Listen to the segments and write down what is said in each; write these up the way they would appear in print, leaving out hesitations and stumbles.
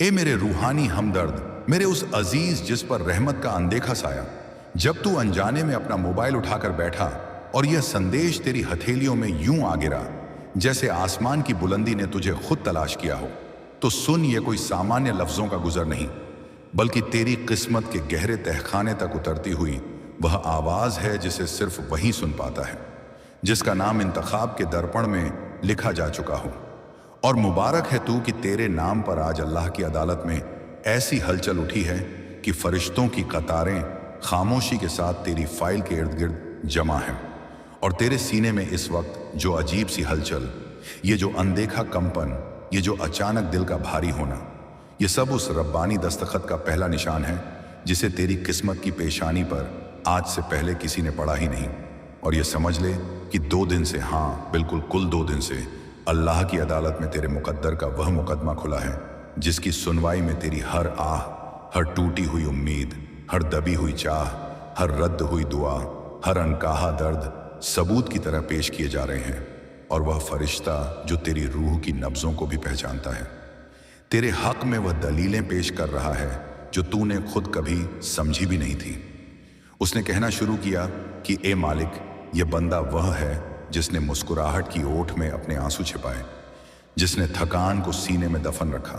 ए मेरे रूहानी हमदर्द, मेरे उस अजीज जिस पर रहमत का अनदेखा साया, जब तू अनजाने में अपना मोबाइल उठाकर बैठा और यह संदेश तेरी हथेलियों में यूं आ गिरा जैसे आसमान की बुलंदी ने तुझे खुद तलाश किया हो, तो सुन, ये कोई सामान्य लफ्जों का गुजर नहीं, बल्कि तेरी किस्मत के गहरे तहखाने तक उतरती हुई वह आवाज है जिसे सिर्फ वही सुन पाता है, जिसका नाम इंतखाब के दर्पण में लिखा जा चुका हो। और मुबारक है तू कि तेरे नाम पर आज अल्लाह की अदालत में ऐसी हलचल उठी है कि फरिश्तों की कतारें खामोशी के साथ तेरी फाइल के इर्द गिर्द जमा हैं। और तेरे सीने में इस वक्त जो अजीब सी हलचल, ये जो अनदेखा कंपन, ये जो अचानक दिल का भारी होना, ये सब उस रब्बानी दस्तखत का पहला निशान है जिसे तेरी किस्मत की पेशानी पर आज से पहले किसी ने पढ़ा ही नहीं। और ये समझ ले कि 2 दिन से, हाँ बिल्कुल कुल 2 दिन से, अल्लाह की अदालत में तेरे मुकद्दर का वह मुकदमा खुला है जिसकी सुनवाई में तेरी हर आह, हर टूटी हुई उम्मीद, हर दबी हुई चाह, हर रद्द हुई दुआ, हर अनकाहा दर्द सबूत की तरह पेश किए जा रहे हैं। और वह फरिश्ता जो तेरी रूह की नब्जों को भी पहचानता है, तेरे हक में वह दलीलें पेश कर रहा है जो तूने खुद कभी समझी भी नहीं थी। उसने कहना शुरू किया कि ए मालिक, ये बंदा वह है जिसने मुस्कुराहट की ओठ में अपने आंसू छिपाए, जिसने थकान को सीने में दफन रखा,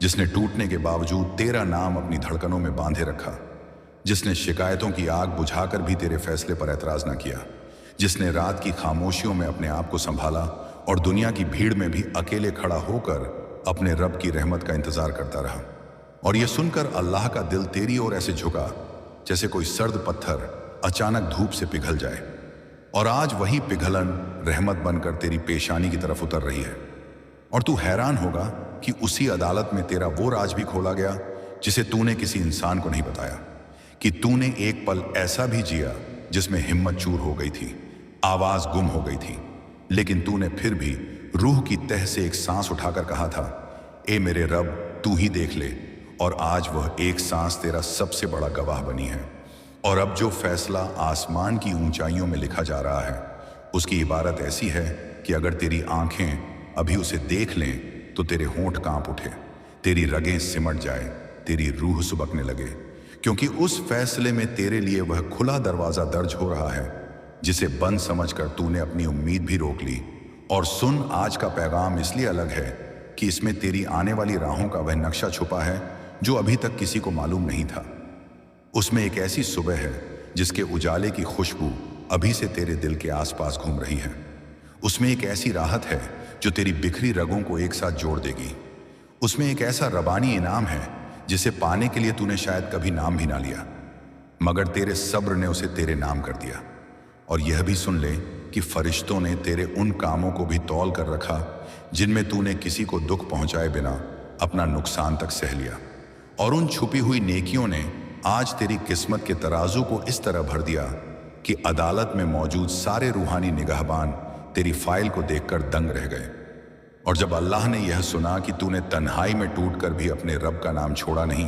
जिसने टूटने के बावजूद तेरा नाम अपनी धड़कनों में बांधे रखा, जिसने शिकायतों की आग बुझाकर भी तेरे फैसले पर ऐतराज न किया, जिसने रात की खामोशियों में अपने आप को संभाला और दुनिया की भीड़ में भी अकेले खड़ा होकर अपने रब की रहमत का इंतजार करता रहा। और यह सुनकर अल्लाह का दिल तेरी ओर ऐसे झुका जैसे कोई सर्द पत्थर अचानक धूप से पिघल जाए। और आज वही पिघलन रहमत बनकर तेरी पेशानी की तरफ उतर रही है। और तू हैरान होगा कि उसी अदालत में तेरा वो राज भी खोला गया जिसे तूने किसी इंसान को नहीं बताया, कि तूने एक पल ऐसा भी जिया जिसमें हिम्मत चूर हो गई थी, आवाज गुम हो गई थी, लेकिन तूने फिर भी रूह की तह से एक सांस उठाकर कहा था, ए मेरे रब, तू ही देख ले। और आज वह एक सांस तेरा सबसे बड़ा गवाह बनी है। और अब जो फैसला आसमान की ऊंचाइयों में लिखा जा रहा है, उसकी इबारत ऐसी है कि अगर तेरी आंखें अभी उसे देख लें तो तेरे होंठ कांप उठे, तेरी रगें सिमट जाए, तेरी रूह सुबकने लगे, क्योंकि उस फैसले में तेरे लिए वह खुला दरवाजा दर्ज हो रहा है जिसे बंद समझकर तूने अपनी उम्मीद भी रोक ली। और सुन, आज का पैगाम इसलिए अलग है कि इसमें तेरी आने वाली राहों का वह नक्शा छुपा है जो अभी तक किसी को मालूम नहीं था। उसमें एक ऐसी सुबह है जिसके उजाले की खुशबू अभी से तेरे दिल के आसपास घूम रही है। उसमें एक ऐसी राहत है जो तेरी बिखरी रगों को एक साथ जोड़ देगी। उसमें एक ऐसा रबानी इनाम है जिसे पाने के लिए तूने शायद कभी नाम भी ना लिया, मगर तेरे सब्र ने उसे तेरे नाम कर दिया। और यह भी सुन ले कि फरिश्तों ने तेरे उन कामों को भी तौल कर रखा जिनमें तूने किसी को दुख पहुंचाए बिना अपना नुकसान तक सह लिया। और उन छुपी हुई नेकियों ने आज तेरी किस्मत के तराजू को इस तरह भर दिया कि अदालत में मौजूद सारे रूहानी निगाहबान तेरी फाइल को देखकर दंग रह गए। और जब अल्लाह ने यह सुना कि तूने तन्हाई में टूटकर भी अपने रब का नाम छोड़ा नहीं,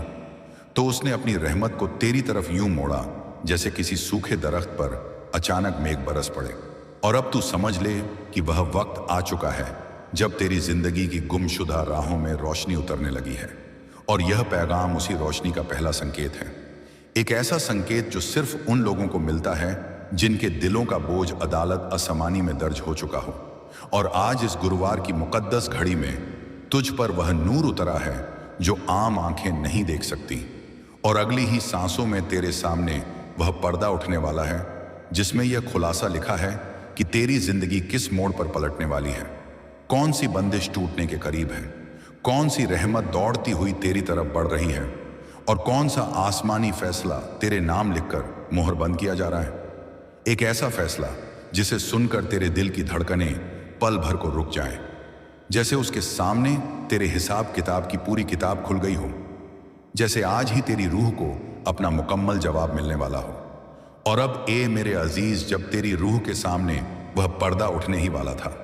तो उसने अपनी रहमत को तेरी तरफ यूं मोड़ा जैसे किसी सूखे दरख्त पर अचानक मेघ बरस पड़े। और अब तू समझ ले कि वह वक्त आ चुका है जब तेरी जिंदगी की गुमशुदा राहों में रोशनी उतरने लगी है। और यह पैगाम उसी रोशनी का पहला संकेत है, एक ऐसा संकेत जो सिर्फ उन लोगों को मिलता है जिनके दिलों का बोझ अदालत असमानी में दर्ज हो चुका हो। और आज इस गुरुवार की मुकद्दस घड़ी में तुझ पर वह नूर उतरा है जो आम आंखें नहीं देख सकती। और अगली ही सांसों में तेरे सामने वह पर्दा उठने वाला है जिसमें यह खुलासा लिखा है कि तेरी जिंदगी किस मोड़ पर पलटने वाली है, कौन सी बंदिश टूटने के करीब है, कौन सी रहमत दौड़ती हुई तेरी तरफ बढ़ रही है, और कौन सा आसमानी फैसला तेरे नाम लिखकर मोहर बंद किया जा रहा है। एक ऐसा फैसला जिसे सुनकर तेरे दिल की धड़कनें पल भर को रुक जाएं, जैसे उसके सामने तेरे हिसाब किताब की पूरी किताब खुल गई हो, जैसे आज ही तेरी रूह को अपना मुकम्मल जवाब मिलने वाला हो। और अब ए मेरे अजीज, जब तेरी रूह के सामने वह पर्दा उठने ही वाला था,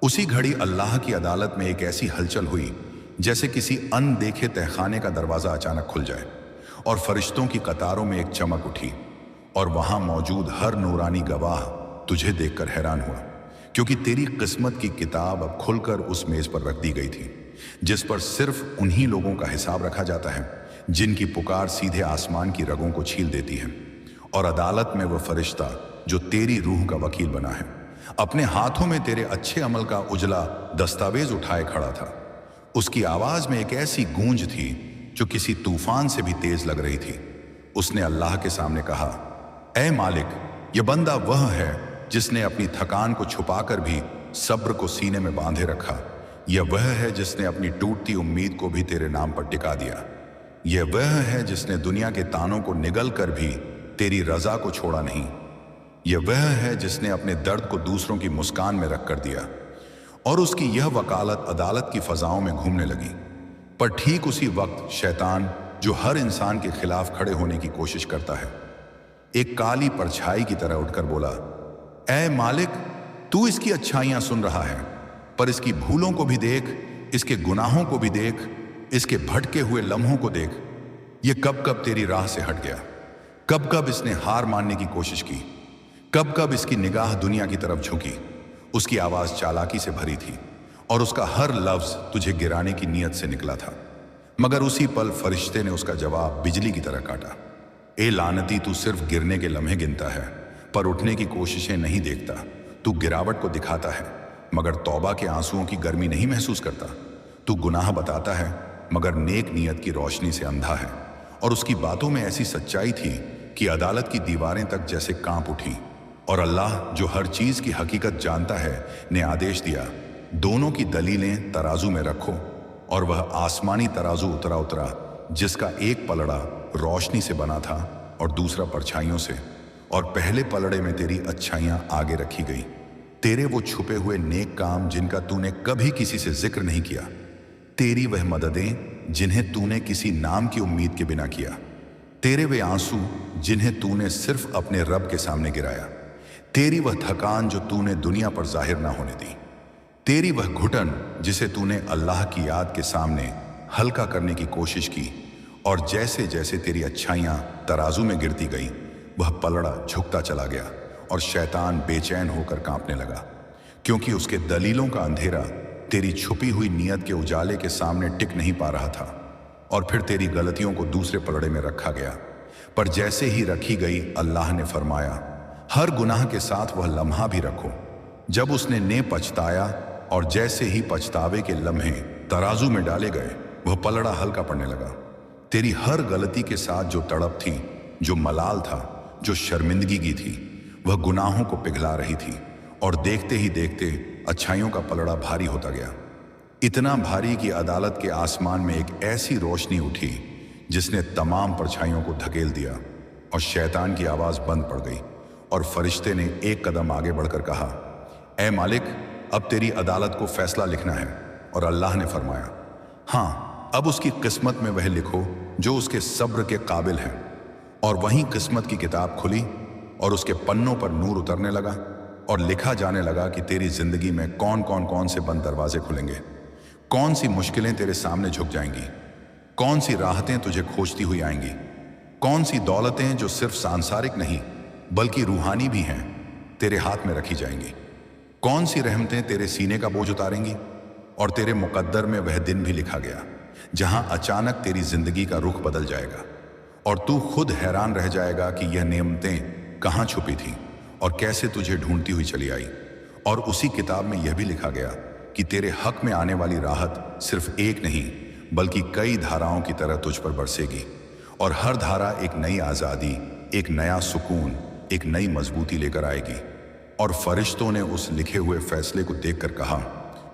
उसी घड़ी अल्लाह की अदालत में एक ऐसी हलचल हुई जैसे किसी अनदेखे तहखाने का दरवाजा अचानक खुल जाए और फरिश्तों की कतारों में एक चमक उठी। और वहां मौजूद हर नूरानी गवाह तुझे देखकर हैरान हुआ, क्योंकि तेरी किस्मत की किताब अब खुलकर उस मेज पर रख दी गई थी। जिस पर सिर्फ उन्हीं लोगों का हिसाब रखा जाता है जिनकी पुकार सीधे आसमान की रगों को छील देती है। और अदालत में वह फरिश्ता जो तेरी रूह का वकील बना है, अपने हाथों में तेरे अच्छे अमल का उजला दस्तावेज उठाए खड़ा था। उसकी आवाज में एक ऐसी गूंज थी जो किसी तूफान से भी तेज लग रही थी। उसने अल्लाह के सामने कहा, ऐ मालिक, यह बंदा वह है जिसने अपनी थकान को छुपाकर भी सब्र को सीने में बांधे रखा। यह वह है जिसने अपनी टूटती उम्मीद को भी तेरे नाम पर टिका दिया। यह वह है जिसने दुनिया के तानों को निगल कर भी तेरी रजा को छोड़ा नहीं। यह वह है जिसने अपने दर्द को दूसरों की मुस्कान में रख कर दिया। और उसकी यह वकालत अदालत की फजाओं में घूमने लगी। पर ठीक उसी वक्त शैतान, जो हर इंसान के खिलाफ खड़े होने की कोशिश करता है, एक काली परछाई की तरह उठकर बोला, ऐ मालिक, तू इसकी अच्छाइयां सुन रहा है, पर इसकी भूलों को भी देख, इसके गुनाहों को भी देख, इसके भटके हुए लम्हों को देख। ये कब कब तेरी राह से हट गया, कब कब इसने हार मानने की कोशिश की, कब कब इसकी निगाह दुनिया की तरफ झुकी। उसकी आवाज चालाकी से भरी थी और उसका हर लफ्ज तुझे गिराने की नीयत से निकला था। मगर उसी पल फरिश्ते ने उसका जवाब बिजली की तरह काटा। ए लानती, तू सिर्फ गिरने के लम्हे गिनता है, पर उठने की कोशिशें नहीं देखता। तू गिरावट को दिखाता है, मगर तौबा के आंसुओं की गर्मी नहीं महसूस करता। तू गुनाह बताता है, मगर नेक नीयत की रोशनी से अंधा है। और उसकी बातों में ऐसी सच्चाई थी कि अदालत की दीवारें तक जैसे कांप उठी। और अल्लाह, जो हर चीज की हकीकत जानता है, ने आदेश दिया, दोनों की दलीलें तराजू में रखो। और वह आसमानी तराजू उतरा जिसका एक पलड़ा रोशनी से बना था और दूसरा परछाइयों से। और पहले पलड़े में तेरी अच्छाइयां आगे रखी गई, तेरे वो छुपे हुए नेक काम जिनका तूने कभी किसी से जिक्र नहीं किया, तेरी वह मददें जिन्हें तूने किसी नाम की उम्मीद के बिना किया, तेरे वे आंसू जिन्हें तूने सिर्फ अपने रब के सामने गिराया, तेरी वह थकान जो तूने दुनिया पर जाहिर ना होने दी, तेरी वह घुटन जिसे तूने अल्लाह की याद के सामने हल्का करने की कोशिश की। और जैसे जैसे तेरी अच्छाइयां तराजू में गिरती गई, वह पलड़ा झुकता चला गया और शैतान बेचैन होकर कांपने लगा, क्योंकि उसके दलीलों का अंधेरा तेरी छुपी हुई नीयत के उजाले के सामने टिक नहीं पा रहा था। और फिर तेरी गलतियों को दूसरे पलड़े में रखा गया। पर जैसे ही रखी गई, अल्लाह ने फरमाया, हर गुनाह के साथ वह लम्हा भी रखो जब उसने ने पछताया। और जैसे ही पछतावे के लम्हे तराजू में डाले गए, वह पलड़ा हल्का पड़ने लगा। तेरी हर गलती के साथ जो तड़प थी, जो मलाल था, जो शर्मिंदगी थी, वह गुनाहों को पिघला रही थी। और देखते ही देखते अच्छाइयों का पलड़ा भारी होता गया, इतना भारी कि अदालत के आसमान में एक ऐसी रोशनी उठी जिसने तमाम परछाइयों को धकेल दिया। और शैतान की आवाज बंद पड़ गई और फरिश्ते ने एक कदम आगे बढ़कर कहा, ऐ मालिक, अब तेरी अदालत को फैसला लिखना है। और अल्लाह ने फरमाया, हाँ, अब उसकी किस्मत में वह लिखो जो उसके सब्र के काबिल है। और वहीं किस्मत की किताब खुली और उसके पन्नों पर नूर उतरने लगा और लिखा जाने लगा कि तेरी जिंदगी में कौन से बंद दरवाजे खुलेंगे, कौन सी मुश्किलें तेरे सामने झुक जाएंगी, कौन सी राहतें तुझे खोजती हुई आएंगी, कौन सी दौलतें जो सिर्फ सांसारिक नहीं बल्कि रूहानी भी हैं तेरे हाथ में रखी जाएंगी, कौन सी रहमतें तेरे सीने का बोझ उतारेंगी। और तेरे मुकद्दर में वह दिन भी लिखा गया जहां अचानक तेरी जिंदगी का रुख बदल जाएगा और तू खुद हैरान रह जाएगा कि यह नेमतें कहां छुपी थीं और कैसे तुझे ढूंढती हुई चली आई। और उसी किताब में यह भी लिखा गया कि तेरे हक में आने वाली राहत सिर्फ एक नहीं बल्कि कई धाराओं की तरह तुझ पर बरसेगी। और हर धारा एक नई आज़ादी, एक नया सुकून, एक नई मजबूती लेकर आएगी। और फरिश्तों ने उस लिखे हुए फैसले को देखकर कहा,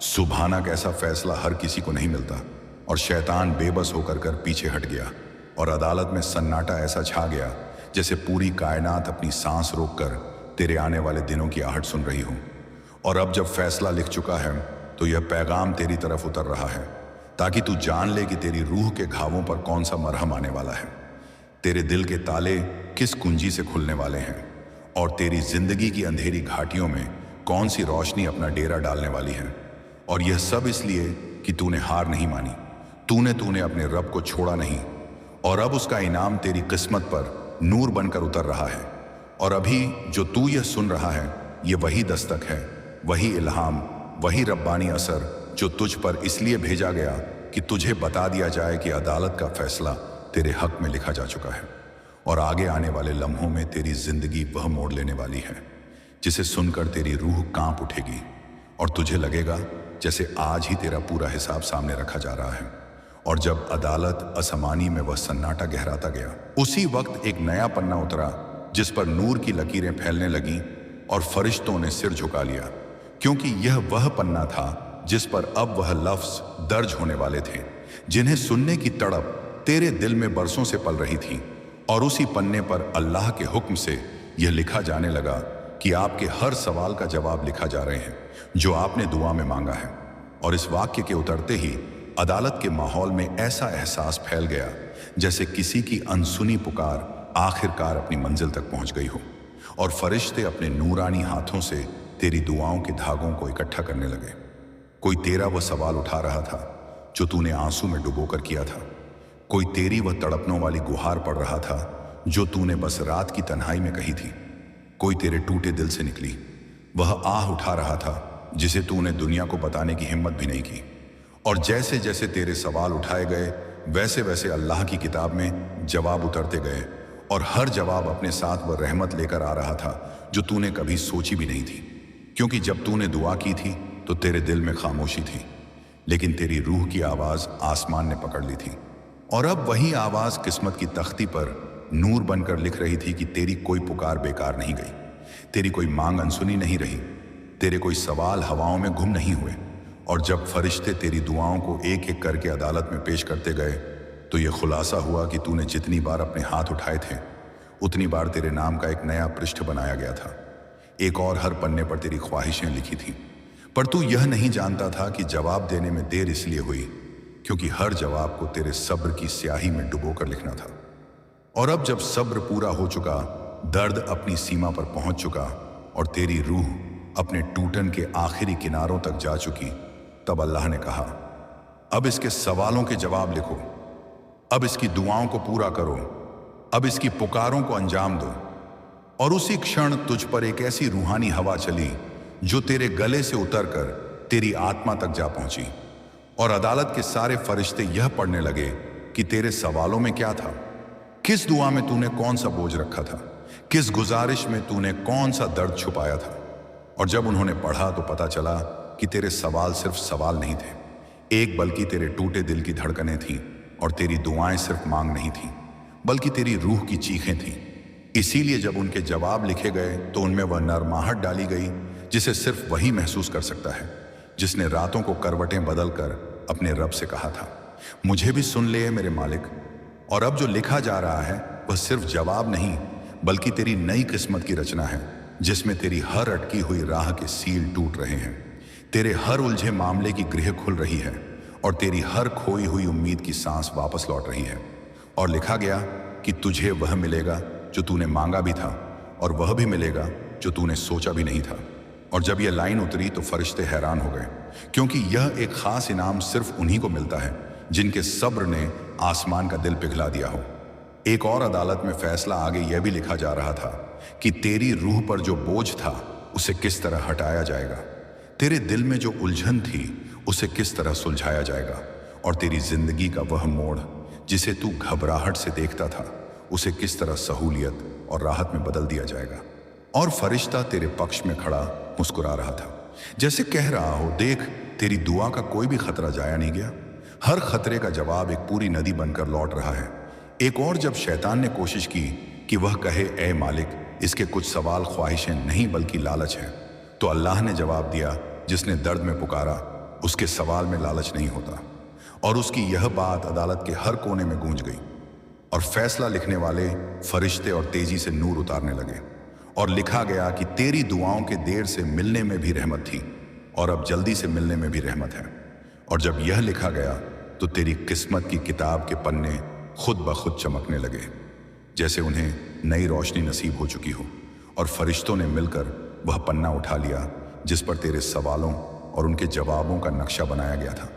सुभानक, ऐसा फैसला हर किसी को नहीं मिलता। और शैतान बेबस होकर पीछे हट गया और अदालत में सन्नाटा ऐसा छा गया जैसे पूरी कायनात अपनी सांस रोककर तेरे आने वाले दिनों की आहट सुन रही हो। और अब जब फैसला लिख चुका है तो यह पैगाम तेरी तरफ उतर रहा है ताकि तू जान ले कि तेरी रूह के घावों पर कौन सा मरहम आने वाला है, तेरे दिल के ताले किस कुंजी से खुलने वाले हैं और तेरी जिंदगी की अंधेरी घाटियों में कौन सी रोशनी अपना डेरा डालने वाली है। और यह सब इसलिए कि तूने हार नहीं मानी, तूने अपने रब को छोड़ा नहीं। और अब उसका इनाम तेरी किस्मत पर नूर बनकर उतर रहा है। और अभी जो तू यह सुन रहा है, ये वही दस्तक है, वही इल्हाम, वही रब्बानी असर जो तुझ पर इसलिए भेजा गया कि तुझे बता दिया जाए कि अदालत का फैसला तेरे हक में लिखा जा चुका है और आगे आने वाले लम्हों में तेरी जिंदगी वह मोड़ लेने वाली है जिसे सुनकर तेरी रूह कांप उठेगी और तुझे लगेगा जैसे आज ही तेरा पूरा हिसाब सामने रखा जा रहा है। और जब अदालत असमानी में वह सन्नाटा गहराता गया, उसी वक्त एक नया पन्ना उतरा जिस पर नूर की लकीरें फैलने लगीं और फरिश्तों ने सिर झुका लिया, क्योंकि यह वह पन्ना था जिस पर अब वह लफ्ज दर्ज होने वाले थे जिन्हें सुनने की तड़प तेरे दिल में बरसों से पल रही थी। और उसी पन्ने पर अल्लाह के हुक्म से यह लिखा जाने लगा कि आपके हर सवाल का जवाब लिखा जा रहे हैं जो आपने दुआ में मांगा है। और इस वाक्य के उतरते ही अदालत के माहौल में ऐसा एहसास फैल गया जैसे किसी की अनसुनी पुकार आखिरकार अपनी मंजिल तक पहुंच गई हो और फरिश्ते अपने नूरानी हाथों से तेरी दुआओं के धागों को इकट्ठा करने लगे। कोई तेरा वह सवाल उठा रहा था जो तूने आंसू में डुबोकर किया था, कोई तेरी वह तड़पनों वाली गुहार पड़ रहा था जो तूने बस रात की तन्हाई में कही थी, कोई तेरे टूटे दिल से निकली वह आह उठा रहा था जिसे तूने दुनिया को बताने की हिम्मत भी नहीं की। और जैसे जैसे तेरे सवाल उठाए गए वैसे वैसे अल्लाह की किताब में जवाब उतरते गए और हर जवाब अपने साथ वह रहमत लेकर आ रहा था जो तूने कभी सोची भी नहीं थी। क्योंकि जब तूने दुआ की थी तो तेरे दिल में खामोशी थी, लेकिन तेरी रूह की आवाज़ आसमान ने पकड़ ली थी। और अब वही आवाज़ किस्मत की तख्ती पर नूर बनकर लिख रही थी कि तेरी कोई पुकार बेकार नहीं गई, तेरी कोई मांग अनसुनी नहीं रही, तेरे कोई सवाल हवाओं में गुम नहीं हुए। और जब फरिश्ते तेरी दुआओं को एक एक करके अदालत में पेश करते गए तो यह खुलासा हुआ कि तूने जितनी बार अपने हाथ उठाए थे उतनी बार तेरे नाम का एक नया पृष्ठ बनाया गया था, एक और हर पन्ने पर तेरी ख्वाहिशें लिखी थीं। पर तू यह नहीं जानता था कि जवाब देने में देर इसलिए हुई क्योंकि हर जवाब को तेरे सब्र की स्याही में डुबोकर लिखना था। और अब जब सब्र पूरा हो चुका, दर्द अपनी सीमा पर पहुंच चुका और तेरी रूह अपने टूटन के आखिरी किनारों तक जा चुकी, तब अल्लाह ने कहा, अब इसके सवालों के जवाब लिखो, अब इसकी दुआओं को पूरा करो, अब इसकी पुकारों को अंजाम दो। और उसी क्षण तुझ पर एक ऐसी रूहानी हवा चली जो तेरे गले से उतरकर तेरी आत्मा तक जा पहुंची और अदालत के सारे फरिश्ते यह पढ़ने लगे कि तेरे सवालों में क्या था, किस दुआ में तूने कौन सा बोझ रखा था, किस गुजारिश में तूने कौन सा दर्द छुपाया था। और जब उन्होंने पढ़ा तो पता चला कि तेरे सवाल सिर्फ सवाल नहीं थे एक, बल्कि तेरे टूटे दिल की धड़कनें थीं। और तेरी दुआएं सिर्फ मांग नहीं थीं बल्कि तेरी रूह की चीखें थीं। इसीलिए जब उनके जवाब लिखे गए तो उनमें वह नरमाहट डाली गई जिसे सिर्फ वही महसूस कर सकता है जिसने रातों को करवटें बदलकर अपने रब से कहा था, मुझे भी सुन ले मेरे मालिक। और अब जो लिखा जा रहा है वह सिर्फ जवाब नहीं बल्कि तेरी नई किस्मत की रचना है जिसमें तेरी हर अटकी हुई राह के सील टूट रहे हैं, तेरे हर उलझे मामले की ग्रह खुल रही है और तेरी हर खोई हुई उम्मीद की सांस वापस लौट रही है। और लिखा गया कि तुझे वह मिलेगा जो तूने मांगा भी था और वह भी मिलेगा जो तूने सोचा भी नहीं था। और जब यह लाइन उतरी तो फरिश्ते हैरान हो गए क्योंकि यह एक खास इनाम सिर्फ उन्हीं को मिलता है जिनके सब्र ने आसमान का दिल पिघला दिया हो। एक और अदालत में फैसला आगे यह भी लिखा जा रहा था कि तेरी रूह पर जो बोझ था उसे किस तरह हटाया जाएगा, तेरे दिल में जो उलझन थी उसे किस तरह सुलझाया जाएगा और तेरी जिंदगी का वह मोड़ जिसे तू घबराहट से देखता था उसे किस तरह सहूलियत और राहत में बदल दिया जाएगा। और फरिश्ता तेरे पक्ष में खड़ा मुस्कुरा रहा था, जैसे कह रहा हो, देख तेरी दुआ का कोई भी खतरा जाया नहीं गया, हर खतरे का जवाब एक पूरी नदी बनकर लौट रहा है। एक और जब शैतान ने कोशिश की कि वह कहे, ए मालिक इसके कुछ सवाल ख्वाहिशें नहीं बल्कि लालच है, तो अल्लाह ने जवाब दिया, जिसने दर्द में पुकारा उसके सवाल में लालच नहीं होता। और उसकी यह बात अदालत के हर कोने में गूंज गई और फैसला लिखने वाले फरिश्ते और तेजी से नूर उतारने लगे और लिखा गया कि तेरी दुआओं के देर से मिलने में भी रहमत थी और अब जल्दी से मिलने में भी रहमत है। और जब यह लिखा गया तो तेरी किस्मत की किताब के पन्ने खुद ब खुद चमकने लगे जैसे उन्हें नई रोशनी नसीब हो चुकी हो। और फरिश्तों ने मिलकर वह पन्ना उठा लिया जिस पर तेरे सवालों और उनके जवाबों का नक्शा बनाया गया था।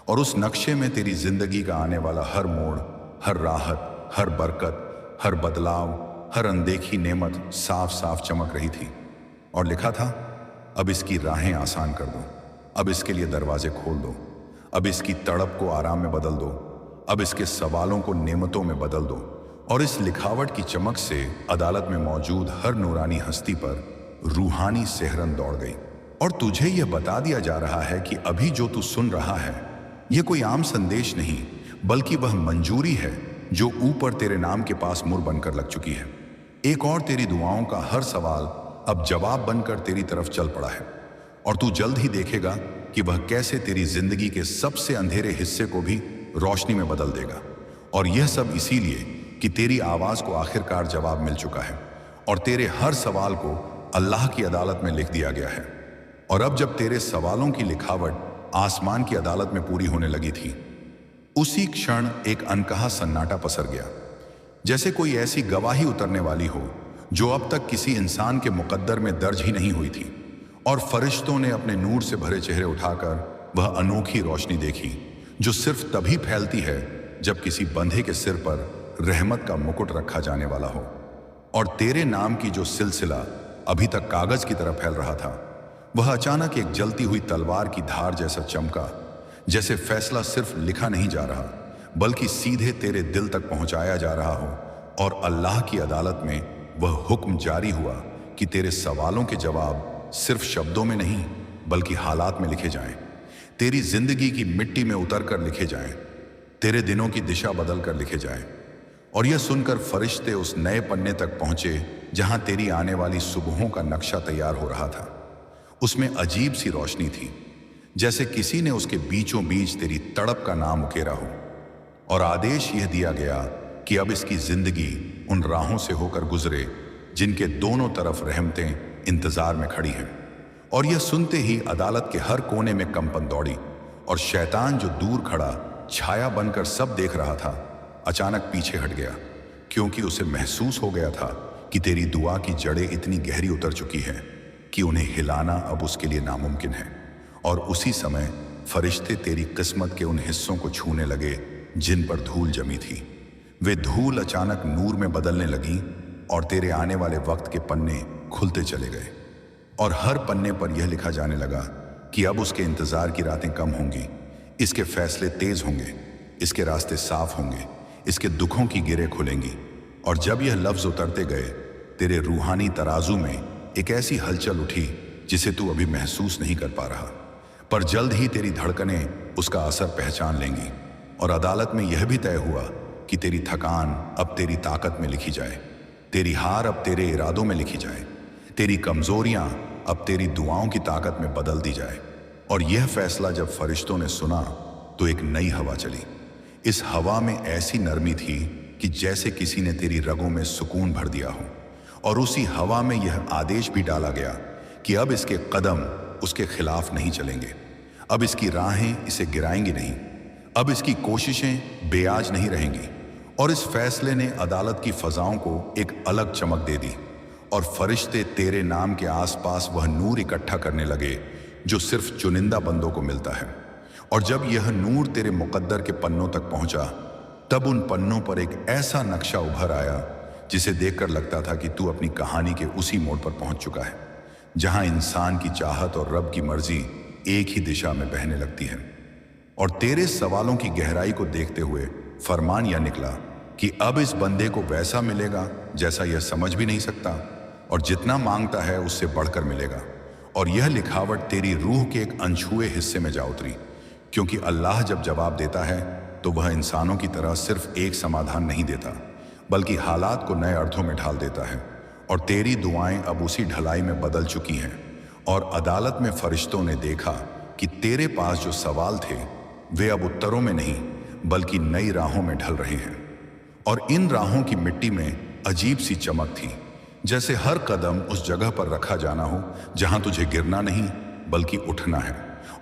और उस नक्शे में तेरी जिंदगी का आने वाला हर मोड़, हर राहत, हर बरकत, हर बदलाव, हर अनदेखी नेमत साफ साफ चमक रही थी। और लिखा था, अब इसकी राहें आसान कर दो, अब इसके लिए दरवाजे खोल दो, अब इसकी तड़प को आराम में बदल दो, अब इसके सवालों को नेमतों में बदल दो। और इस लिखावट की चमक से अदालत में मौजूद हर नूरानी हस्ती पर रूहानी सेहरन दौड़ गई। और तुझे यह बता दिया जा रहा है कि अभी जो तू सुन रहा है यह कोई आम संदेश नहीं, बल्कि वह मंजूरी है जो ऊपर तेरे नाम के पास मुड़ बनकर लग चुकी है। एक और तेरी दुआओं का हर सवाल अब जवाब बनकर तेरी तरफ चल पड़ा है, और तू जल्द ही देखेगा कि वह कैसे तेरी जिंदगी के सबसे अंधेरे हिस्से को भी रोशनी में बदल देगा। और यह सब इसीलिए कि तेरी आवाज को आखिरकार जवाब मिल चुका है और तेरे हर सवाल को अल्लाह की अदालत में लिख दिया गया है। और अब जब तेरे सवालों की लिखावट आसमान की अदालत में पूरी होने लगी थी, उसी क्षण एक अनकहा सन्नाटा पसर गया, जैसे कोई ऐसी गवाही उतरने वाली हो जो अब तक किसी इंसान के मुकद्दर में दर्ज ही नहीं हुई थी। और फरिश्तों ने अपने नूर से भरे चेहरे उठाकर वह अनोखी रोशनी देखी जो सिर्फ तभी फैलती है जब किसी बंधे के सिर पर रहमत का मुकुट रखा जाने वाला हो। और तेरे नाम की जो सिलसिला अभी तक कागज की तरह फैल रहा था, वह अचानक एक जलती हुई तलवार की धार जैसा चमका, जैसे फैसला सिर्फ लिखा नहीं जा रहा बल्कि सीधे तेरे दिल तक पहुंचाया जा रहा हो। और अल्लाह की अदालत में वह हुक्म जारी हुआ कि तेरे सवालों के जवाब सिर्फ शब्दों में नहीं बल्कि हालात में लिखे जाएं, तेरी जिंदगी की मिट्टी में उतर कर लिखे जाएं, तेरे दिनों की दिशा बदल कर लिखे जाएं। और यह सुनकर फरिश्ते उस नए पन्ने तक पहुंचे जहां तेरी आने वाली सुबहों का नक्शा तैयार हो रहा था। उसमें अजीब सी रोशनी थी, जैसे किसी ने उसके बीचों बीच तेरी तड़प का नाम उकेरा हो। और आदेश यह दिया गया कि अब इसकी जिंदगी उन राहों से होकर गुजरे जिनके दोनों तरफ रहमतें इंतजार में खड़ी हैं। और यह सुनते ही अदालत के हर कोने में कंपन दौड़ी, और शैतान जो दूर खड़ा छाया बनकर सब देख रहा था, अचानक पीछे हट गया, क्योंकि उसे महसूस हो गया था कि तेरी दुआ की जड़ें इतनी गहरी उतर चुकी हैं कि उन्हें हिलाना अब उसके लिए नामुमकिन है। और उसी समय फरिश्ते तेरी किस्मत के उन हिस्सों को छूने लगे जिन पर धूल जमी थी। वे धूल अचानक नूर में बदलने लगी और तेरे आने वाले वक्त के पन्ने खुलते चले गए। और हर पन्ने पर यह लिखा जाने लगा कि अब उसके इंतजार की रातें कम होंगी, इसके फैसले तेज होंगे, इसके रास्ते साफ होंगे, इसके दुखों की गिरें खुलेंगी। और जब यह लफ्ज उतरते गए, तेरे रूहानी तराजू में एक ऐसी हलचल उठी जिसे तू अभी महसूस नहीं कर पा रहा, पर जल्द ही तेरी धड़कनें उसका असर पहचान लेंगी। और अदालत में यह भी तय हुआ कि तेरी थकान अब तेरी ताकत में लिखी जाए, तेरी हार अब तेरे इरादों में लिखी जाए, तेरी कमजोरियां अब तेरी दुआओं की ताकत में बदल दी जाए। और यह फैसला जब फरिश्तों ने सुना तो एक नई हवा चली। इस हवा में ऐसी नरमी थी कि जैसे किसी ने तेरी रगों में सुकून भर दिया हो। और उसी हवा में यह आदेश भी डाला गया कि अब इसके कदम उसके खिलाफ नहीं चलेंगे, अब इसकी राहें इसे गिराएंगी नहीं, अब इसकी कोशिशें बेआज नहीं रहेंगी। और इस फैसले ने अदालत की फजाओं को एक अलग चमक दे दी, और फरिश्ते तेरे नाम के आसपास वह नूर इकट्ठा करने लगे जो सिर्फ चुनिंदा बंदों को मिलता है। और जब यह नूर तेरे मुकद्दर के पन्नों तक पहुंचा, तब उन पन्नों पर एक ऐसा नक्शा उभर आया जिसे देखकर लगता था कि तू अपनी कहानी के उसी मोड़ पर पहुंच चुका है, जहां इंसान की चाहत और रब की मर्जी एक ही दिशा में बहने लगती है। और तेरे सवालों की गहराई को देखते हुए फरमान यह निकला कि अब इस बंदे को वैसा मिलेगा जैसा यह समझ भी नहीं सकता, और जितना मांगता है उससे बढ़कर मिलेगा। और यह लिखावट तेरी रूह के एक अनछुए हिस्से में जा उतरी, क्योंकि अल्लाह जब जवाब देता है तो वह इंसानों की तरह सिर्फ एक समाधान नहीं देता, बल्कि हालात को नए अर्थों में ढाल देता है। और तेरी दुआएं अब उसी ढलाई में बदल चुकी हैं। और अदालत में फरिश्तों ने देखा कि तेरे पास जो सवाल थे वे अब उत्तरों में नहीं बल्कि नई राहों में ढल रहे हैं। और इन राहों की मिट्टी में अजीब सी चमक थी, जैसे हर कदम उस जगह पर रखा जाना हो जहां तुझे गिरना नहीं बल्कि उठना है।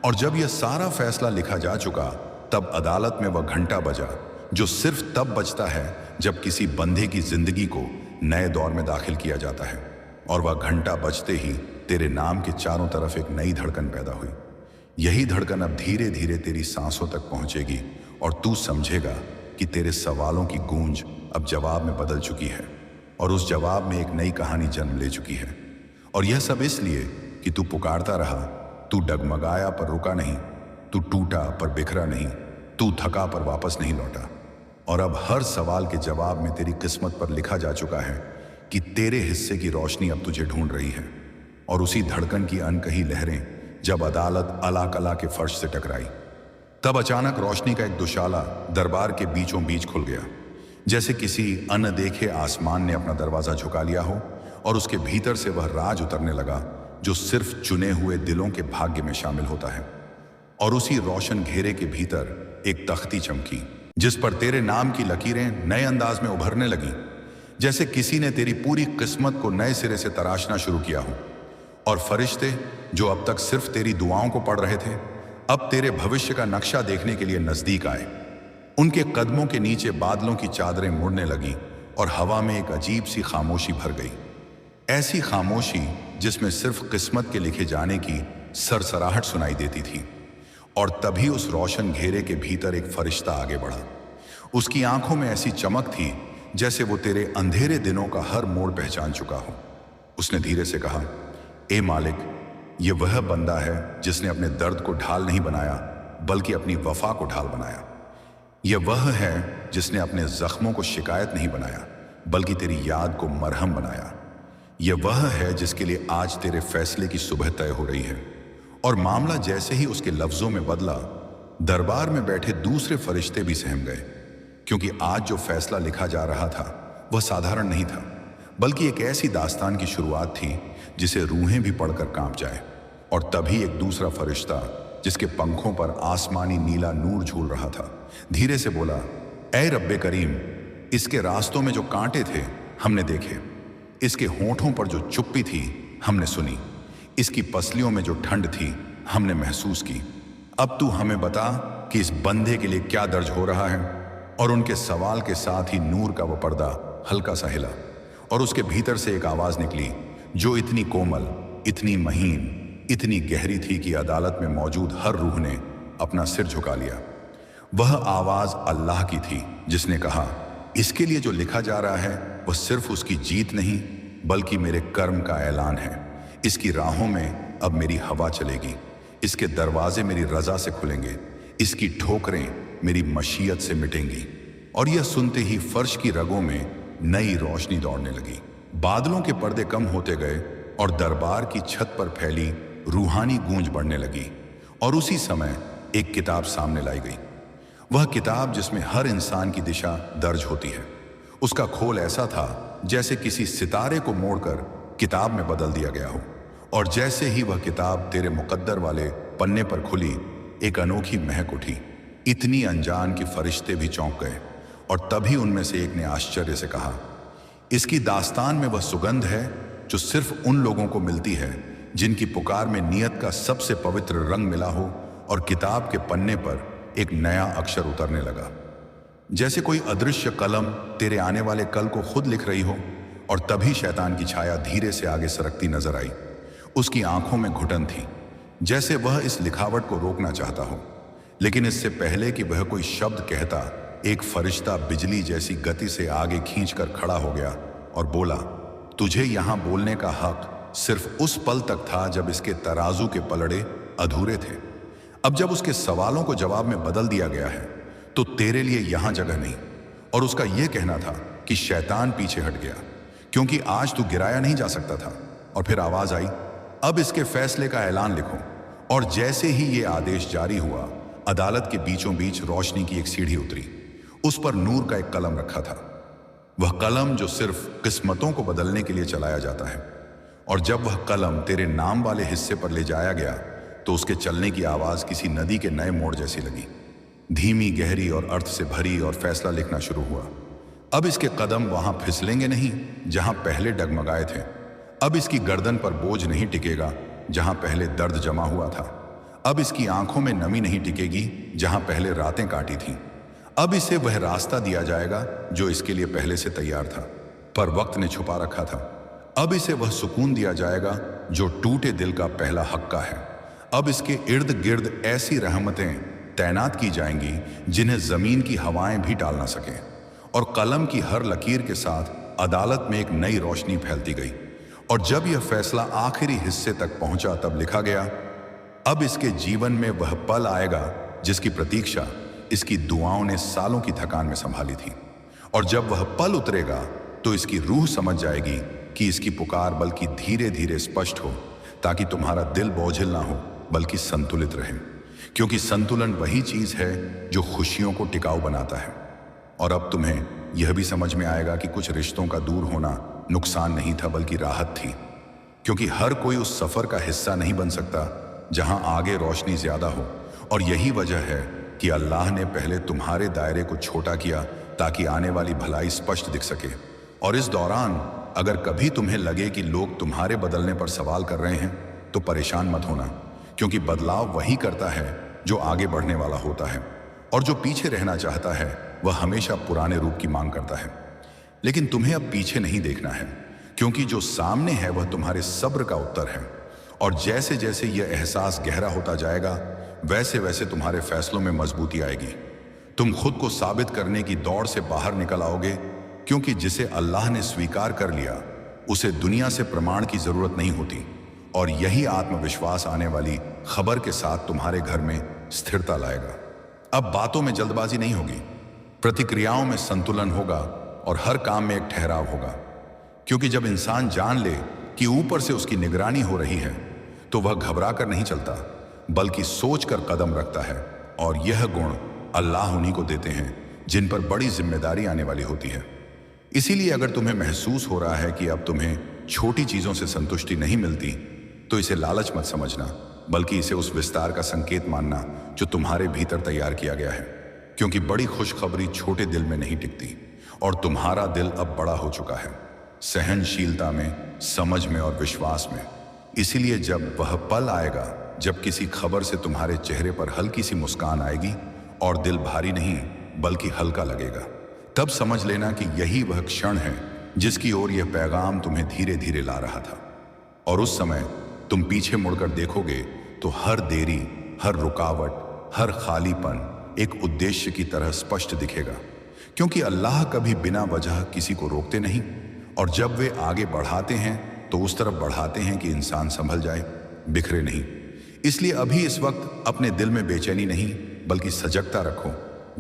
और जब यह सारा फैसला लिखा जा चुका, तब अदालत में वह घंटा बजा जो सिर्फ तब बजता है जब किसी बंधे की जिंदगी को नए दौर में दाखिल किया जाता है। और वह घंटा बजते ही तेरे नाम के चारों तरफ एक नई धड़कन पैदा हुई। यही धड़कन अब धीरे धीरे तेरी सांसों तक पहुंचेगी, और तू समझेगा कि तेरे सवालों की गूंज अब जवाब में बदल चुकी है, और उस जवाब में एक नई कहानी जन्म ले चुकी है। और यह सब इसलिए कि तू पुकारता रहा, तू डगमगाया पर रुका नहीं, तू टूटा पर बिखरा नहीं, तू थका पर वापस नहीं लौटा। और अब हर सवाल के जवाब में तेरी किस्मत पर लिखा जा चुका है कि तेरे हिस्से की रोशनी अब तुझे ढूंढ रही है। और उसी धड़कन की अनकही लहरें जब अदालत अला कला के फर्श से टकराई, तब अचानक रोशनी का एक दुशाला दरबार के बीचों बीच खुल गया, जैसे किसी अनदेखे आसमान ने अपना दरवाजा झुका लिया हो और उसके भीतर से वह राज उतरने लगा जो सिर्फ चुने हुए दिलों के भाग्य में शामिल होता है। और उसी रोशन घेरे के भीतर एक तख्ती चमकी, जिस पर तेरे नाम की लकीरें नए अंदाज में उभरने लगी, जैसे किसी ने तेरी पूरी किस्मत को नए सिरे से तराशना शुरू किया हो। और फरिश्ते जो अब तक सिर्फ तेरी दुआओं को पढ़ रहे थे, अब तेरे भविष्य का नक्शा देखने के लिए नजदीक आए। उनके कदमों के नीचे बादलों की चादरें मुड़ने लगी और हवा में एक अजीब सी खामोशी भर गई, ऐसी खामोशी जिसमें सिर्फ किस्मत के लिखे जाने की सरसराहट सुनाई देती थी। और तभी उस रोशन घेरे के भीतर एक फरिश्ता आगे बढ़ा। उसकी आंखों में ऐसी चमक थी जैसे वो तेरे अंधेरे दिनों का हर मोड़ पहचान चुका हो। उसने धीरे से कहा, ए मालिक, ये वह बंदा है जिसने अपने दर्द को ढाल नहीं बनाया बल्कि अपनी वफा को ढाल बनाया। यह वह है जिसने अपने जख्मों को शिकायत नहीं बनाया बल्कि तेरी याद को मरहम बनाया। यह वह है जिसके लिए आज तेरे फैसले की सुबह तय हो रही है। और मामला जैसे ही उसके लफ्जों में बदला, दरबार में बैठे दूसरे फरिश्ते भी सहम गए, क्योंकि आज जो फैसला लिखा जा रहा था वह साधारण नहीं था, बल्कि एक ऐसी दास्तान की शुरुआत थी जिसे रूहें भी पढ़कर कांप जाए। और तभी एक दूसरा फरिश्ता, जिसके पंखों पर आसमानी नीला नूर झूल रहा था, धीरे से बोला, ऐ रब्बे करीम, इसके रास्तों में जो कांटे थे हमने देखे, इसके होंठों पर जो चुप्पी थी हमने सुनी, इसकी पसलियों में जो ठंड थी हमने महसूस की। अब तू हमें बता कि इस बंदे के लिए क्या दर्ज हो रहा है। और उनके सवाल के साथ ही नूर का वो पर्दा हल्का सा हिला और उसके भीतर से एक आवाज निकली जो इतनी कोमल, इतनी महीन, इतनी गहरी थी कि अदालत में मौजूद हर रूह ने अपना सिर झुका लिया। वह आवाज अल्लाह की थी, जिसने कहा, इसके लिए जो लिखा जा रहा है वह सिर्फ उसकी जीत नहीं बल्कि मेरे कर्म का ऐलान है। इसकी राहों में अब मेरी हवा चलेगी, इसके दरवाजे मेरी रजा से खुलेंगे, इसकी ठोकरें मेरी मशीयत से मिटेंगी। और यह सुनते ही फर्श की रगों में नई रोशनी दौड़ने लगी। बादलों के पर्दे कम होते गए और दरबार की छत पर फैली रूहानी गूंज बढ़ने लगी। और उसी समय एक किताब सामने लाई गई, वह किताब जिसमें हर इंसान की दिशा दर्ज होती है। उसका खोल ऐसा था जैसे किसी सितारे को मोड़कर किताब में बदल दिया गया हो। और जैसे ही वह किताब तेरे मुकद्दर वाले पन्ने पर खुली, एक अनोखी महक उठी, इतनी अनजान कि फरिश्ते भी चौंक गए। और तभी उनमें से एक ने आश्चर्य से कहा, इसकी दास्तान में वह सुगंध है जो सिर्फ उन लोगों को मिलती है जिनकी पुकार में नियत का सबसे पवित्र रंग मिला हो। और किताब के पन्ने पर एक नया अक्षर उतरने लगा, जैसे कोई अदृश्य कलम तेरे आने वाले कल को खुद लिख रही हो। और तभी शैतान की छाया धीरे से आगे सरकती नजर आई। उसकी आंखों में घुटन थी, जैसे वह इस लिखावट को रोकना चाहता हो। लेकिन इससे पहले कि वह कोई शब्द कहता, एक फरिश्ता बिजली जैसी गति से आगे खींचकर खड़ा हो गया और बोला, तुझे यहां बोलने का हक सिर्फ उस पल तक था जब इसके तराजू के पलड़े अधूरे थे। अब जब उसके सवालों को जवाब में बदल दिया गया है तो तेरे लिए यहां जगह नहीं। और उसका यह कहना था कि शैतान पीछे हट गया, क्योंकि आज तू गिराया नहीं जा सकता था। और फिर आवाज आई, अब इसके फैसले का ऐलान लिखो। और जैसे ही ये आदेश जारी हुआ, अदालत के बीचों बीच रोशनी की एक सीढ़ी उतरी। उस पर नूर का एक कलम रखा था, वह कलम जो सिर्फ किस्मतों को बदलने के लिए चलाया जाता है। और जब वह कलम तेरे नाम वाले हिस्से पर ले जाया गया तो उसके चलने की आवाज किसी नदी के नए मोड़ जैसी लगी, धीमी, गहरी और अर्थ से भरी। और फैसला लिखना शुरू हुआ। अब इसके कदम वहां फिसलेंगे नहीं जहां पहले डगमगाए थे। अब इसकी गर्दन पर बोझ नहीं टिकेगा जहां पहले दर्द जमा हुआ था। अब इसकी आंखों में नमी नहीं टिकेगी जहां पहले रातें काटी थीं। अब इसे वह रास्ता दिया जाएगा जो इसके लिए पहले से तैयार था पर वक्त ने छुपा रखा था। अब इसे वह सुकून दिया जाएगा जो टूटे दिल का पहला हक्का है। अब इसके इर्द गिर्द ऐसी रहमतें तैनात की जाएंगी जिन्हें जमीन की हवाएं भी टाल ना सकें। और कलम की हर लकीर के साथ अदालत में एक नई रोशनी फैलती गई। और जब यह फैसला आखिरी हिस्से तक पहुंचा तब लिखा गया, अब इसके जीवन में वह पल आएगा जिसकी प्रतीक्षा इसकी दुआओं ने सालों की थकान में संभाली थी। और जब वह पल उतरेगा तो इसकी रूह समझ जाएगी कि इसकी पुकार बल्कि धीरे धीरे स्पष्ट हो, ताकि तुम्हारा दिल बोझिल ना हो बल्कि संतुलित रहे। क्योंकि संतुलन वही चीज है जो खुशियों को टिकाऊ बनाता है। और अब तुम्हें यह भी समझ में आएगा कि कुछ रिश्तों का दूर होना नुकसान नहीं था बल्कि राहत थी। क्योंकि हर कोई उस सफर का हिस्सा नहीं बन सकता जहां आगे रोशनी ज्यादा हो। और यही वजह है कि अल्लाह ने पहले तुम्हारे दायरे को छोटा किया ताकि आने वाली भलाई स्पष्ट दिख सके। और इस दौरान अगर कभी तुम्हें लगे कि लोग तुम्हारे बदलने पर सवाल कर रहे हैं तो परेशान मत होना, क्योंकि बदलाव वही करता है जो आगे बढ़ने वाला होता है, और जो पीछे रहना चाहता है वह हमेशा पुराने रूप की मांग करता है। लेकिन तुम्हें अब पीछे नहीं देखना है, क्योंकि जो सामने है वह तुम्हारे सब्र का उत्तर है। और जैसे जैसे यह एहसास गहरा होता जाएगा वैसे वैसे तुम्हारे फैसलों में मजबूती आएगी। तुम खुद को साबित करने की दौड़ से बाहर निकल आओगे, क्योंकि जिसे अल्लाह ने स्वीकार कर लिया उसे दुनिया से प्रमाण की जरूरत नहीं होती। और यही आत्मविश्वास आने वाली खबर के साथ तुम्हारे घर में स्थिरता लाएगा। अब बातों में जल्दबाजी नहीं होगी, प्रतिक्रियाओं में संतुलन होगा और हर काम में एक ठहराव होगा। क्योंकि जब इंसान जान ले कि ऊपर से उसकी निगरानी हो रही है तो वह घबरा कर नहीं चलता बल्कि सोच कर कदम रखता है। और यह गुण अल्लाह उन्हीं को देते हैं जिन पर बड़ी जिम्मेदारी आने वाली होती है। इसीलिए अगर तुम्हें महसूस हो रहा है कि अब तुम्हें छोटी चीजों से संतुष्टि नहीं मिलती तो इसे लालच मत समझना, बल्कि इसे उस विस्तार का संकेत मानना जो तुम्हारे भीतर तैयार किया गया है। क्योंकि बड़ी खुशखबरी छोटे दिल में नहीं टिकती, और तुम्हारा दिल अब बड़ा हो चुका है, सहनशीलता में, समझ में और विश्वास में। इसीलिए जब वह पल आएगा जब किसी खबर से तुम्हारे चेहरे पर हल्की सी मुस्कान आएगी और दिल भारी नहीं बल्कि हल्का लगेगा, तब समझ लेना कि यही वह क्षण है जिसकी ओर यह पैगाम तुम्हें धीरे धीरे ला रहा था। और उस समय तुम पीछे मुड़कर देखोगे तो हर देरी, हर रुकावट, हर खालीपन एक उद्देश्य की तरह स्पष्ट दिखेगा। क्योंकि अल्लाह कभी बिना वजह किसी को रोकते नहीं, और जब वे आगे बढ़ाते हैं तो उस तरफ बढ़ाते हैं कि इंसान संभल जाए, बिखरे नहीं। इसलिए अभी इस वक्त अपने दिल में बेचैनी नहीं बल्कि सजगता रखो,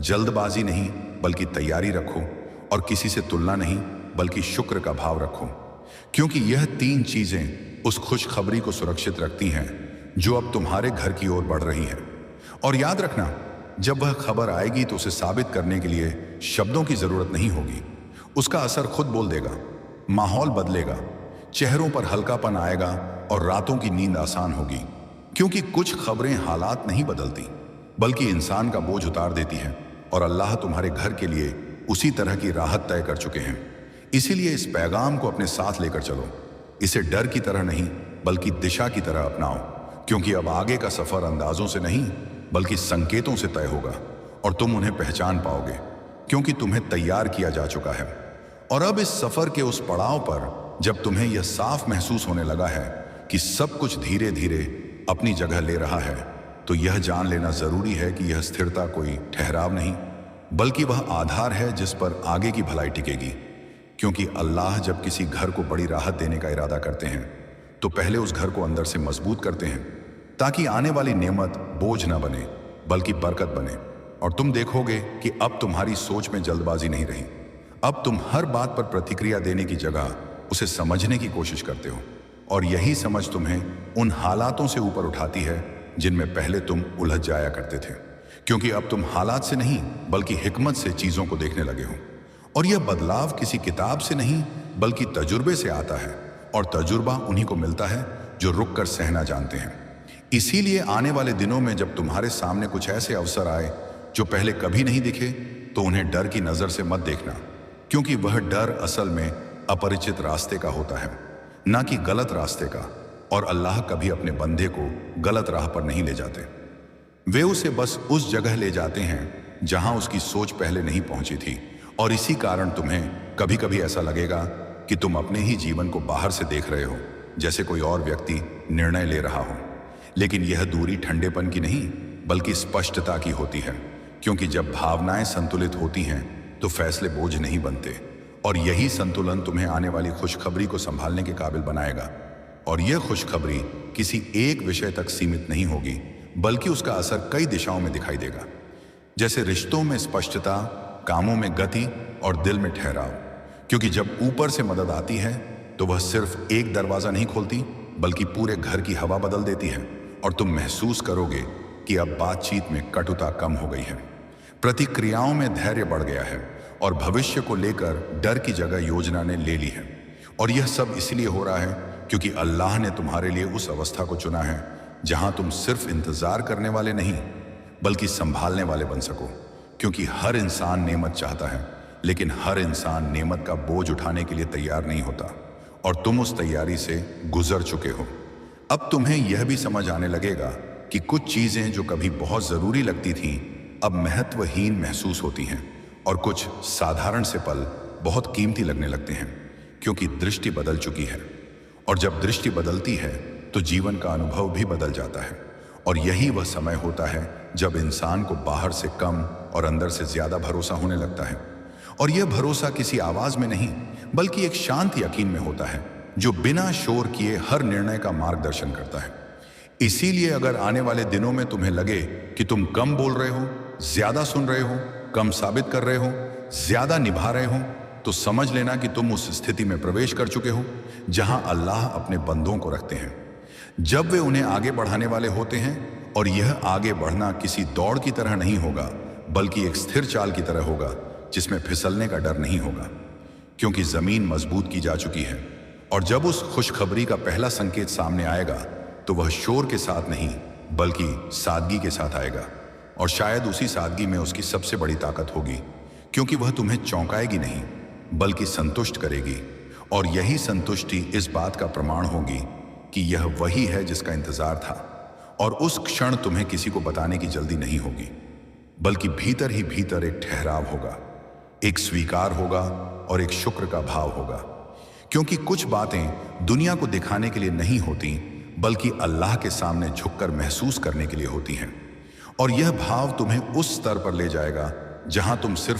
जल्दबाजी नहीं बल्कि तैयारी रखो, और किसी से तुलना नहीं बल्कि शुक्र का भाव रखो। क्योंकि यह तीन चीजें उस खुशखबरी को सुरक्षित रखती हैं जो अब तुम्हारे घर की ओर बढ़ रही है। और याद रखना, जब वह खबर आएगी तो उसे साबित करने के लिए शब्दों की जरूरत नहीं होगी, उसका असर खुद बोल देगा, माहौल बदलेगा, चेहरों पर हल्कापन आएगा और रातों की नींद आसान होगी। क्योंकि कुछ खबरें हालात नहीं बदलती बल्कि इंसान का बोझ उतार देती हैं, और अल्लाह तुम्हारे घर के लिए उसी तरह की राहत तय कर चुके हैं। इसीलिए इस पैगाम को अपने साथ लेकर चलो, इसे डर की तरह नहीं बल्कि दिशा की तरह अपनाओ। क्योंकि अब आगे का सफर अंदाजों से नहीं बल्कि संकेतों से तय होगा, और तुम उन्हें पहचान पाओगे क्योंकि तुम्हें तैयार किया जा चुका है। और अब इस सफर के उस पड़ाव पर जब तुम्हें यह साफ महसूस होने लगा है कि सब कुछ धीरे धीरे अपनी जगह ले रहा है, तो यह जान लेना जरूरी है कि यह स्थिरता कोई ठहराव नहीं बल्कि वह आधार है जिस पर आगे की भलाई टिकेगी। क्योंकि अल्लाह जब किसी घर को बड़ी राहत देने का इरादा करते हैं तो पहले उस घर को अंदर से मजबूत करते हैं, ताकि आने वाली नेमत बोझ न बने बल्कि बरकत बने। और तुम देखोगे कि अब तुम्हारी सोच में जल्दबाजी नहीं रही। अब तुम हर बात पर प्रतिक्रिया देने की जगह उसे समझने की कोशिश करते हो, और यही समझ तुम्हें उन हालातों से ऊपर उठाती है जिनमें पहले तुम उलझ जाया करते थे। क्योंकि अब तुम हालात से नहीं बल्कि हिकमत से चीजों को देखने लगे हो। और यह बदलाव किसी किताब से नहीं बल्कि तजुर्बे से आता है, और तजुर्बा उन्हीं को मिलता है जो रुक कर सहना जानते हैं। इसीलिए आने वाले दिनों में जब तुम्हारे सामने कुछ ऐसे अवसर आए जो पहले कभी नहीं दिखे, तो उन्हें डर की नजर से मत देखना। क्योंकि वह डर असल में अपरिचित रास्ते का होता है, ना कि गलत रास्ते का। और अल्लाह कभी अपने बंदे को गलत राह पर नहीं ले जाते, वे उसे बस उस जगह ले जाते हैं जहां उसकी सोच पहले नहीं पहुंची थी। और इसी कारण तुम्हें कभी कभी ऐसा लगेगा कि तुम अपने ही जीवन को बाहर से देख रहे हो, जैसे कोई और व्यक्ति निर्णय ले रहा हो। लेकिन यह दूरी ठंडेपन की नहीं बल्कि स्पष्टता की होती है। क्योंकि जब भावनाएं संतुलित होती हैं तो फैसले बोझ नहीं बनते, और यही संतुलन तुम्हें आने वाली खुशखबरी को संभालने के काबिल बनाएगा। और यह खुशखबरी किसी एक विषय तक सीमित नहीं होगी, बल्कि उसका असर कई दिशाओं में दिखाई देगा। जैसे रिश्तों में स्पष्टता, कामों में गति और दिल में ठहराव। क्योंकि जब ऊपर से मदद आती है तो वह सिर्फ एक दरवाजा नहीं खोलती, बल्कि पूरे घर की हवा बदल देती है और तुम महसूस करोगे कि अब बातचीत में कटुता कम हो गई है, प्रतिक्रियाओं में धैर्य बढ़ गया है और भविष्य को लेकर डर की जगह योजना ने ले ली है। और यह सब इसलिए हो रहा है क्योंकि अल्लाह ने तुम्हारे लिए उस अवस्था को चुना है जहां तुम सिर्फ इंतजार करने वाले नहीं, बल्कि संभालने वाले बन सको। क्योंकि हर इंसान नेमत चाहता है, लेकिन हर इंसान नेमत का बोझ उठाने के लिए तैयार नहीं होता, और तुम उस तैयारी से गुजर चुके हो। अब तुम्हें यह भी समझ आने लगेगा कि कुछ चीजें जो कभी बहुत जरूरी लगती थीं, अब महत्वहीन महसूस होती हैं, और कुछ साधारण से पल बहुत कीमती लगने लगते हैं, क्योंकि दृष्टि बदल चुकी है। और जब दृष्टि बदलती है तो जीवन का अनुभव भी बदल जाता है। और यही वह समय होता है जब इंसान को बाहर से कम और अंदर से ज्यादा भरोसा होने लगता है। और यह भरोसा किसी आवाज में नहीं, बल्कि एक शांत यकीन में होता है, जो बिना शोर किए हर निर्णय का मार्गदर्शन करता है। इसीलिए अगर आने वाले दिनों में तुम्हें लगे कि तुम कम बोल रहे हो, ज्यादा सुन रहे हो, कम साबित कर रहे हो, ज्यादा निभा रहे हो, तो समझ लेना कि तुम उस स्थिति में प्रवेश कर चुके हो जहां अल्लाह अपने बंदों को रखते हैं जब वे उन्हें आगे बढ़ाने वाले होते हैं। और यह आगे बढ़ना किसी दौड़ की तरह नहीं होगा, बल्कि एक स्थिर चाल की तरह होगा जिसमें फिसलने का डर नहीं होगा, क्योंकि जमीन मजबूत की जा चुकी है। और जब उस खुशखबरी का पहला संकेत सामने आएगा तो वह शोर के साथ नहीं, बल्कि सादगी के साथ आएगा। और शायद उसी सादगी में उसकी सबसे बड़ी ताकत होगी, क्योंकि वह तुम्हें चौंकाएगी नहीं, बल्कि संतुष्ट करेगी। और यही संतुष्टि इस बात का प्रमाण होगी कि यह वही है जिसका इंतजार था। और उस क्षण तुम्हें किसी को बताने की जल्दी नहीं होगी, बल्कि भीतर ही भीतर एक ठहराव होगा, एक स्वीकार होगा और एक शुक्र का भाव होगा। क्योंकि कुछ बातें दुनिया को दिखाने के लिए नहीं होती, बल्कि अल्लाह के सामने झुककर महसूस करने के लिए होती हैं। और यह भाव तुम्हें उस स्तर पर ले जाएगा जहां तुम सिर्फ